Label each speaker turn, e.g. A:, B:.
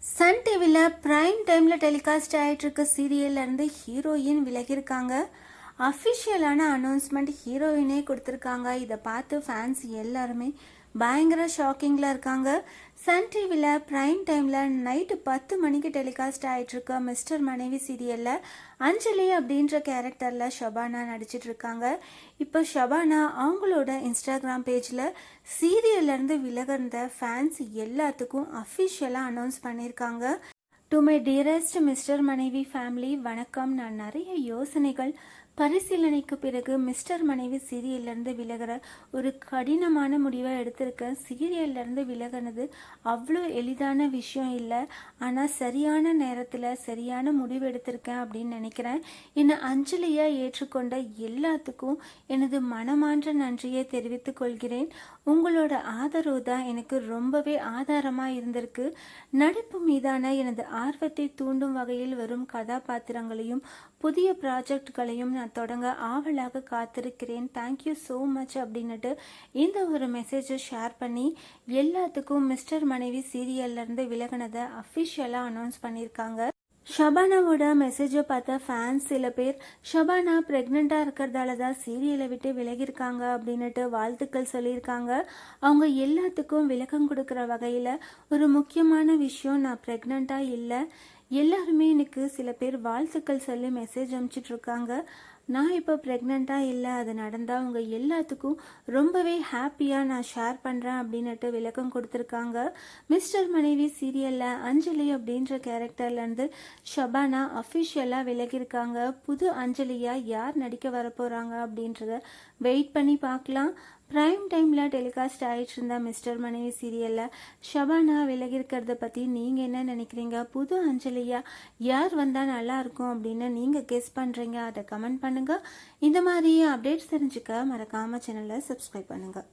A: Sun டிவியில் prime டைமில் telecast ஆகிட்டுருக்க சீரியல்லேருந்து heroine விலகியிருக்காங்க. அஃபிஷியலான announcement ஹீரோயினே கொடுத்துருக்காங்க. இதை பார்த்து ஃபேன்ஸ் எல்லாருமே பயங்கர ஷாக்கிங்கில் இருக்காங்க. சன் டிவியில் ப்ரைம் டைமில் நைட்டு 10 மணிக்கு டெலிகாஸ்ட் ஆகிட்டுருக்க மிஸ்டர் மனைவி சீரியலில் அஞ்சலி அப்படின்ற கேரக்டரில் ஷபானா நடிச்சிட்ருக்காங்க. இப்போ ஷபானா அவங்களோட இன்ஸ்டாகிராம் பேஜில் சீரியல்லேருந்து விலகிருந்த ஃபேன்ஸ் எல்லாத்துக்கும் அஃபிஷியலாக அனௌன்ஸ் பண்ணியிருக்காங்க. டு மை டியரஸ்ட் மிஸ்டர் மனைவி ஃபேமிலி, வணக்கம். நான் நிறைய யோசனைகள் பரிசீலனைக்கு பிறகு மிஸ்டர் மனைவி சீரியல்லேருந்து விலகிற ஒரு கடினமான முடிவை எடுத்திருக்கேன். சீரியல்லேருந்து விலகினது அவ்வளோ எளிதான விஷயம் இல்லை, ஆனால் சரியான நேரத்தில் சரியான முடிவு எடுத்திருக்கேன் அப்படின்னு நினைக்கிறேன். என்னை அஞ்சலியாக ஏற்றுக்கொண்ட எல்லாத்துக்கும் எனது மனமான்ற நன்றியை தெரிவித்துக் கொள்கிறேன். உங்களோட ஆதரவு தான் எனக்கு ரொம்பவே ஆதாரமாக இருந்திருக்கு. நடிப்பு மீதான எனது ஆர்வத்தை தூண்டும் வகையில் வரும் கதாபாத்திரங்களையும் புதிய ப்ராஜெக்ட்களையும் நான் தொடங்க ஆவலாக காத்திருக்கிறேன். தேங்க்யூ ஸோ மச் அப்படின்னுட்டு இந்த ஒரு மெசேஜை ஷேர் பண்ணி எல்லாத்துக்கும் மிஸ்டர் மனைவி சீரியல்லேருந்து விலகினதை அஃபிஷியலாக அனௌன்ஸ் பண்ணியிருக்காங்க. ஷபானாவோட மெசேஜை பார்த்த ஃபேன்ஸ் சில பேர் ஷபானா ப்ரெக்னெண்ட்டாக இருக்கிறதால தான் சீரியலை விட்டு விலகியிருக்காங்க அப்படின்னுட்டு வாழ்த்துக்கள் சொல்லியிருக்காங்க. அவங்க எல்லாத்துக்கும் விளக்கம் கொடுக்குற வகையில் ஒரு முக்கியமான விஷயம், நான் ப்ரெக்னெண்ட்டாக இல்லை. எல்லாருமே எனக்கு சில பேர் வாழ்த்துக்கள் சொல்லி மெசேஜ் அனுப்பிச்சிட்ருக்காங்க. நான் இப்போ ப்ரெக்னெண்ட்டாக இல்லை, அது நடந்தால் அவங்க எல்லாத்துக்கும் ரொம்பவே ஹாப்பியாக நான் ஷேர் பண்ணுறேன் அப்படின்னுட்டு விளக்கம் கொடுத்துருக்காங்க. மிஸ்டர் மனைவி சீரியலில் அஞ்சலி அப்படின்ற கேரக்டர்லேருந்து ஷபானா அஃபிஷியலாக விலகியிருக்காங்க. புது அஞ்சலியாக யார் நடிக்க வரப்போகிறாங்க அப்படின்றத வெயிட் பண்ணி பார்க்கலாம். ப்ரைம் டைமில் டெலிகாஸ்ட் ஆகிட்டு இருந்த மிஸ்டர் மனைவி சீரியலில் ஷபானா விலகிருக்கிறத பற்றி நீங்கள் என்ன நினைக்கிறீங்க? புது அஞ்சலியாக யார் வந்தால் நல்லாயிருக்கும் அப்படின்னு நீங்கள் கெஸ் பண்ணுறீங்க? அதை கமெண்ட் பண்ணுங்கள். இந்த மாதிரி அப்டேட்ஸ் தெரிஞ்சுக்க மறக்காமல் சேனலை சப்ஸ்கிரைப் பண்ணுங்கள்.